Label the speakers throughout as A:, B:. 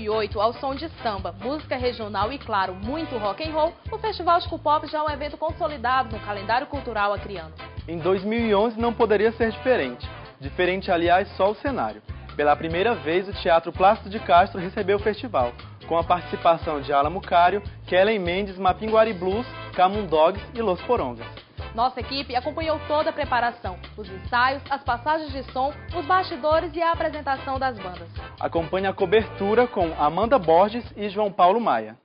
A: 2008, ao som de samba, música regional e, claro, muito rock and roll, o Festival Chico Pop já é um evento consolidado no calendário cultural acriano.
B: Em 2011 não poderia ser diferente. Diferente, aliás, só o cenário. Pela primeira vez, o Teatro Plácido de Castro recebeu o festival, com a participação de Alamo Cário, Kellen Mendes, Mapinguari Blues, Camundogs e Los Porongas.
A: Nossa equipe acompanhou toda a preparação, os ensaios, as passagens de som, os bastidores e a apresentação das bandas.
B: Acompanhe a cobertura com Amanda Borges e João Paulo Maia.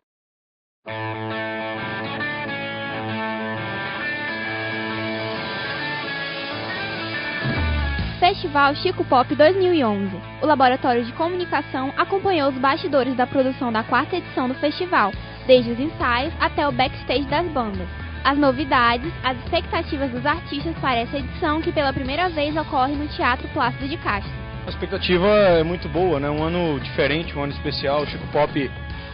C: Festival Chico Pop 2011. O Laboratório de Comunicação acompanhou os bastidores da produção da 4ª edição do festival, desde os ensaios até o backstage das bandas. As novidades, as expectativas dos artistas para essa edição que pela primeira vez ocorre no Teatro Plácido de Castro.
D: A expectativa é muito boa, né? Um ano diferente, um ano especial. O Chico Pop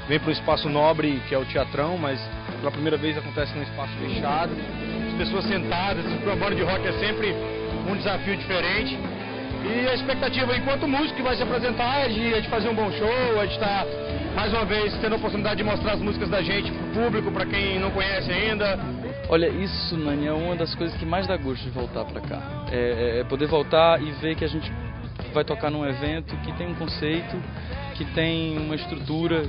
D: vem para um espaço nobre, que é o Teatrão, mas pela primeira vez acontece num espaço fechado. As pessoas sentadas, para uma banda de rock é sempre um desafio diferente. E a expectativa, enquanto músico que vai se apresentar, é de fazer um bom show, é de estar mais uma vez tendo a oportunidade de mostrar as músicas da gente pro público, para quem não conhece ainda.
E: Olha, isso, Nani, é uma das coisas que mais dá gosto de voltar para cá. É poder voltar e ver que a gente vai tocar num evento que tem um conceito, que tem uma estrutura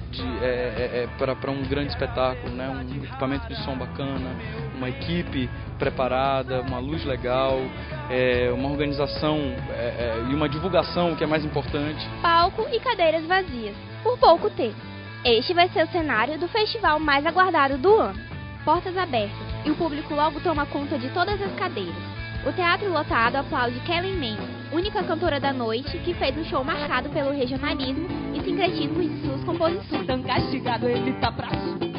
E: para um grande espetáculo, né? Um equipamento de som bacana, uma equipe preparada, uma luz legal, uma organização e uma divulgação, que é mais importante.
C: Palco e cadeiras vazias, por pouco tempo. Este vai ser o cenário do festival mais aguardado do ano. Portas abertas e o público logo toma conta de todas as cadeiras. O teatro lotado aplaude Kellen Mendes, única cantora da noite que fez um show marcado pelo regionalismo e sincretismo de suas composições.
F: Tão castigado, ele tá pra subir.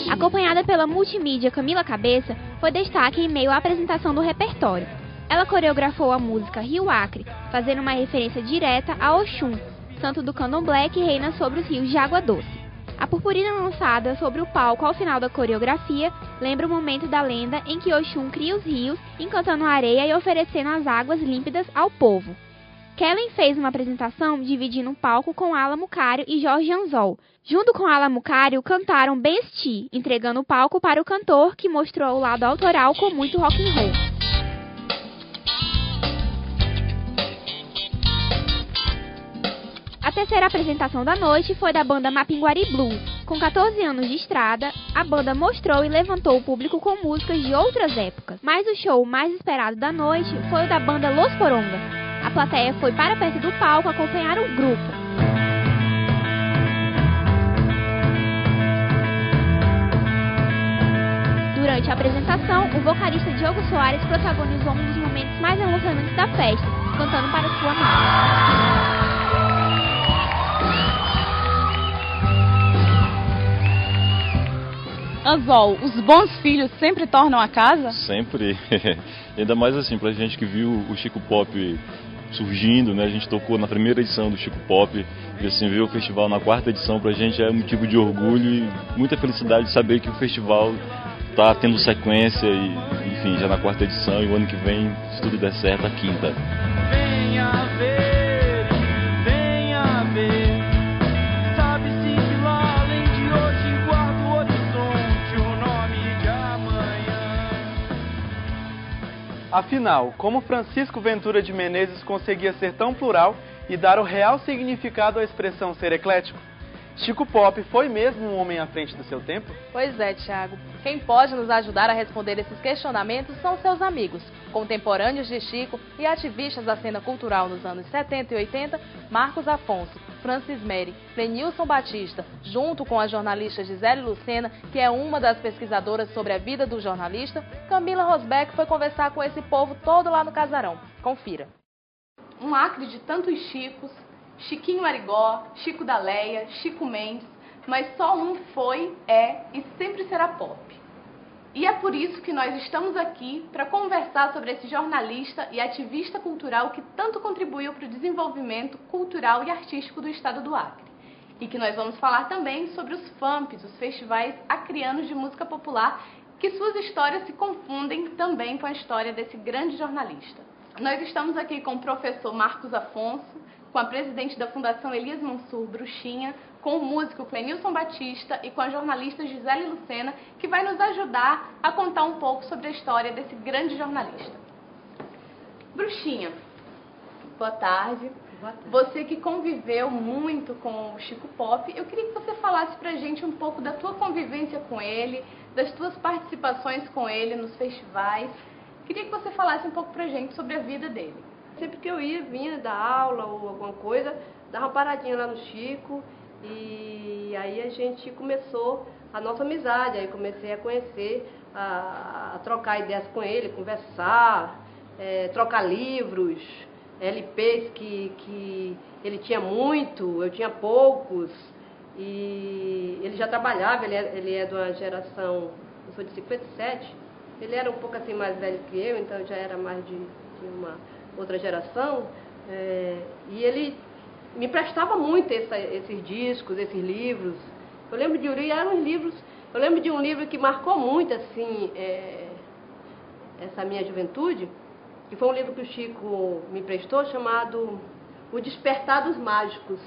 C: Acompanhada pela multimídia Camila Cabeça, foi destaque em meio à apresentação do repertório. Ela coreografou a música Rio Acre, fazendo uma referência direta a Oxum, santo do candomblé que reina sobre os rios de água doce. A purpurina lançada sobre o palco ao final da coreografia lembra o momento da lenda em que Oxum cria os rios, encantando a areia e oferecendo as águas límpidas ao povo. Kellen fez uma apresentação dividindo o palco com Alamo Cário e Jorge Anzol. Junto com Alamo Cário, cantaram Besti, entregando o palco para o cantor, que mostrou o lado autoral com muito rock and roll. A terceira apresentação da noite foi da banda Mapinguari Blues. Com 14 anos de estrada, a banda mostrou e levantou o público com músicas de outras épocas. Mas o show mais esperado da noite foi o da banda Los Porongas. A plateia foi para perto do palco acompanhar o grupo. Durante a apresentação, o vocalista Diogo Soares protagonizou um dos momentos mais emocionantes da festa, cantando para sua amada.
A: Anzol, os bons filhos sempre tornam a casa?
G: Sempre. Ainda mais assim, pra gente que viu o Chico Pop surgindo, né? A gente tocou na primeira edição do Chico Pop e assim, ver o festival na 4ª edição pra gente é motivo de orgulho e muita felicidade de saber que o festival tá tendo sequência e, enfim, já na 4ª edição e o ano que vem, se tudo der certo, a 5ª.
H: Venha ver, venha ver. Sabe-se que lá além de hoje guarda o horizonte o nome de amanhã.
B: Afinal, como Francisco Ventura de Menezes conseguia ser tão plural e dar o real significado à expressão ser eclético? Chico Pop foi mesmo um homem à frente do seu tempo?
A: Pois é, Thiago. Quem pode nos ajudar a responder esses questionamentos são seus amigos, contemporâneos de Chico e ativistas da cena cultural nos anos 70 e 80, Marcos Afonso, Francis Meri, Lenilson Batista, junto com a jornalista Gisele Lucena, que é uma das pesquisadoras sobre a vida do jornalista, Camila Rosbeck foi conversar com esse povo todo lá no Casarão. Confira.
I: Um Acre de tantos Chicos, Chiquinho Arigó, Chico da Leia, Chico Mendes, mas só um foi, é e sempre será pop. E é por isso que nós estamos aqui para conversar sobre esse jornalista e ativista cultural que tanto contribuiu para o desenvolvimento cultural e artístico do estado do Acre. E que nós vamos falar também sobre os FAMPs, os festivais acrianos de música popular, que suas histórias se confundem também com a história desse grande jornalista. Nós estamos aqui com o professor Marcos Afonso, com a presidente da Fundação Elias Mansur, Bruxinha, com o músico Clenilson Batista e com a jornalista Gisele Lucena, que vai nos ajudar a contar um pouco sobre a história desse grande jornalista. Bruxinha, boa tarde.
J: Boa tarde.
I: Você que conviveu muito com o Chico Pop, eu queria que você falasse pra gente um pouco da tua convivência com ele, das tuas participações com ele nos festivais. Queria que você falasse um pouco pra gente sobre a vida dele.
J: Sempre que eu ia, vinha dar aula ou alguma coisa, dava uma paradinha lá no Chico e aí a gente começou a nossa amizade, aí comecei a conhecer, a trocar ideias com ele, conversar, trocar livros, LPs que ele tinha muito, eu tinha poucos, e ele já trabalhava, ele é de uma geração, eu sou de 57, ele era um pouco assim mais velho que eu, então já era mais de uma outra geração, e ele me prestava muito esses discos, esses livros. Eu lembro de eu lembro de um livro que marcou muito assim essa minha juventude, que foi um livro que o Chico me prestou, chamado O Despertar dos Mágicos.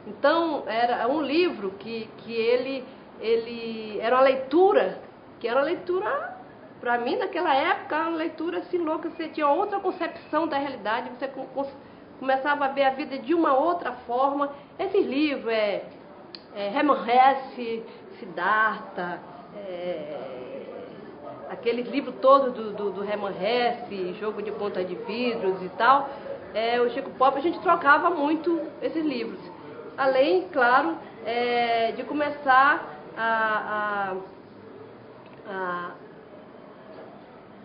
J: Então, era um livro que ele era uma leitura, que era uma leitura, para mim, naquela época, uma leitura assim louca, você tinha outra concepção da realidade, você começava a ver a vida de uma outra forma. Esses livros, Hermann Hesse, Siddhartha, aqueles livros todos do Hermann Hesse, Jogo de Ponta de Vidros e tal, o Chico Pop, a gente trocava muito esses livros. Além, claro, de começar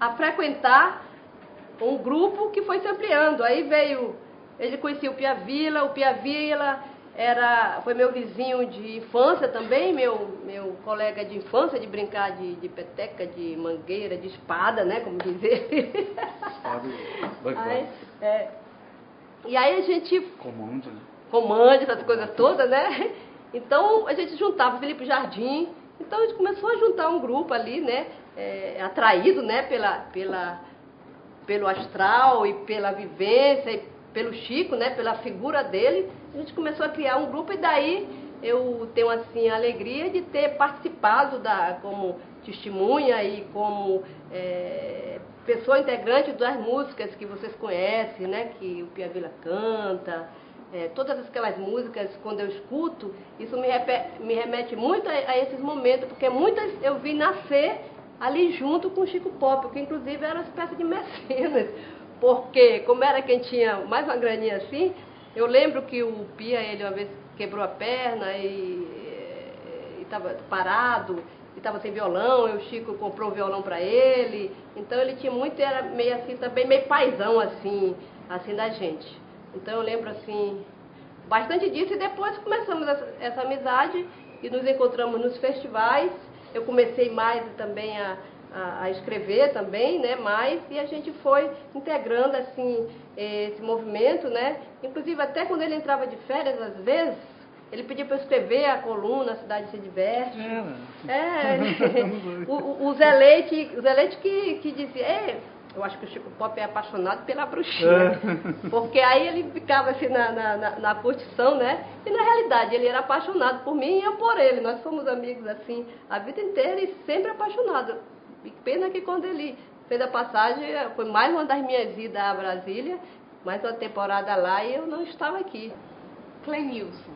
J: a frequentar um grupo que foi se ampliando. Aí ele conhecia o Pia Vila foi meu vizinho de infância também, meu colega de infância, de brincar de peteca, de mangueira, de espada, né, como dizer. E aí a gente... Comande, essas coisas todas, né? Então a gente juntava Felipe Jardim, então a gente começou a juntar um grupo ali, né, atraído, né, pelo astral e pela vivência e pelo Chico, né, pela figura dele. A gente começou a criar um grupo e daí eu tenho assim a alegria de ter participado como testemunha e como pessoa integrante das músicas que vocês conhecem, né, que o Pia Vila canta. Todas aquelas músicas, quando eu escuto, isso me remete muito a esses momentos, porque muitas eu vi nascer ali junto com o Chico Pop, que inclusive era uma espécie de mecenas, porque como era quem tinha mais uma graninha assim, eu lembro que o Pia, ele uma vez quebrou a perna e estava parado, e estava sem violão, e o Chico comprou um violão para ele, então ele tinha muito, era meio assim também, meio paizão assim da gente. Então eu lembro assim, bastante disso, e depois começamos essa amizade e nos encontramos nos festivais. Eu comecei mais também a escrever também, né, e a gente foi integrando assim esse movimento, né, inclusive até quando ele entrava de férias às vezes, ele pedia para eu escrever a coluna A Cidade Se Diverte. O Zé Leite que dizia, eu acho que o Chico Pop é apaixonado pela Bruxinha. Porque aí ele ficava assim na curtição, né? E na realidade ele era apaixonado por mim e eu por ele. Nós fomos amigos assim a vida inteira e sempre apaixonados. E pena que quando ele fez a passagem, foi mais uma das minhas idas a Brasília, mais uma temporada lá e eu não estava aqui.
I: Clenilson,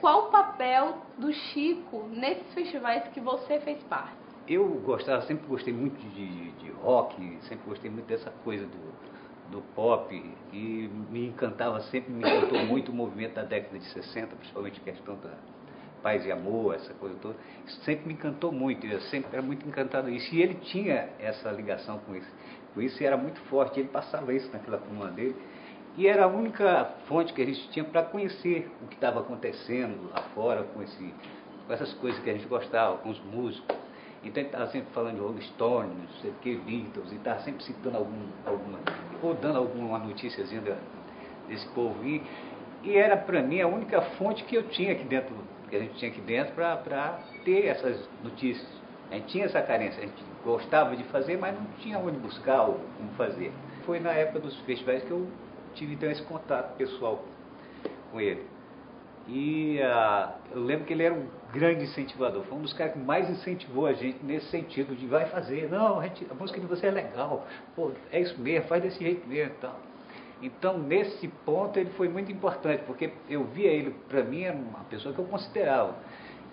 I: qual o papel do Chico nesses festivais que você fez parte?
K: Eu sempre gostei muito de rock, sempre gostei muito dessa coisa do pop, e me encantou muito o movimento da década de 60, principalmente a questão da paz e amor, essa coisa toda. Isso sempre me encantou muito, eu sempre era muito encantado disso. E ele tinha essa ligação com isso era muito forte, ele passava isso naquela coluna dele. E era a única fonte que a gente tinha para conhecer o que estava acontecendo lá fora, com essas coisas que a gente gostava, com os músicos. Então ele estava sempre falando de Rolling Stones, não sei o que, Beatles, e estava sempre citando ou dando alguma noticiazinha desse povo. E era para mim a única fonte que eu tinha aqui dentro, que a gente tinha aqui dentro para ter essas notícias. A gente tinha essa carência, a gente gostava de fazer, mas não tinha onde buscar ou como fazer. Foi na época dos festivais que eu tive então esse contato pessoal com ele. E eu lembro que ele era um grande incentivador, foi um dos caras que mais incentivou a gente nesse sentido de vai fazer, não, a música de você é legal, pô, é isso mesmo, faz desse jeito mesmo e tal. Então, nesse ponto, ele foi muito importante, porque eu via ele, para mim, era uma pessoa que eu considerava.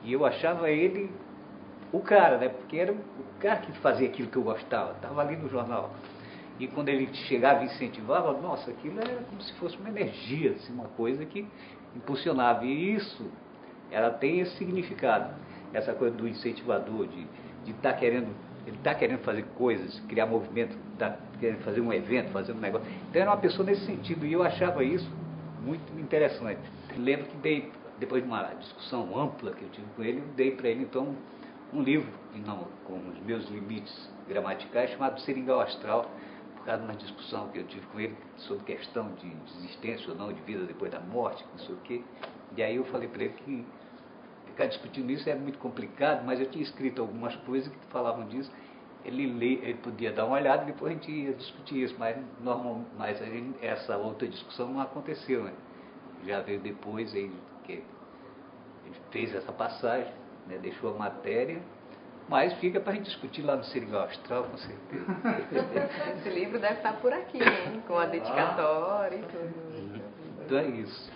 K: E eu achava ele o cara, né? Porque era o cara que fazia aquilo que eu gostava, estava ali no jornal. E quando ele chegava e incentivava, nossa, aquilo era como se fosse uma energia, assim, uma coisa que impulsionava. E isso, ela tem esse significado, essa coisa do incentivador, de estar querendo, ele está querendo fazer coisas, criar movimento, está querendo fazer um evento, fazer um negócio. Então era uma pessoa nesse sentido, e eu achava isso muito interessante. Lembro que depois de uma discussão ampla que eu tive com ele, eu dei para ele então um livro, com os meus limites gramaticais, chamado Seringal Astral, por causa de uma discussão que eu tive com ele sobre questão de existência ou não, de vida depois da morte, não sei o quê. E aí eu falei para ele que ficar discutindo isso era muito complicado, mas eu tinha escrito algumas coisas que falavam disso. Ele podia dar uma olhada e depois a gente ia discutir isso, mas essa outra discussão não aconteceu, né? Já veio depois, que ele fez essa passagem, né? Deixou a matéria, mas fica para a gente discutir lá no Seringal Astral, com certeza.
J: Esse livro deve estar por aqui, hein? Com a dedicatória e tudo.
K: Então é isso.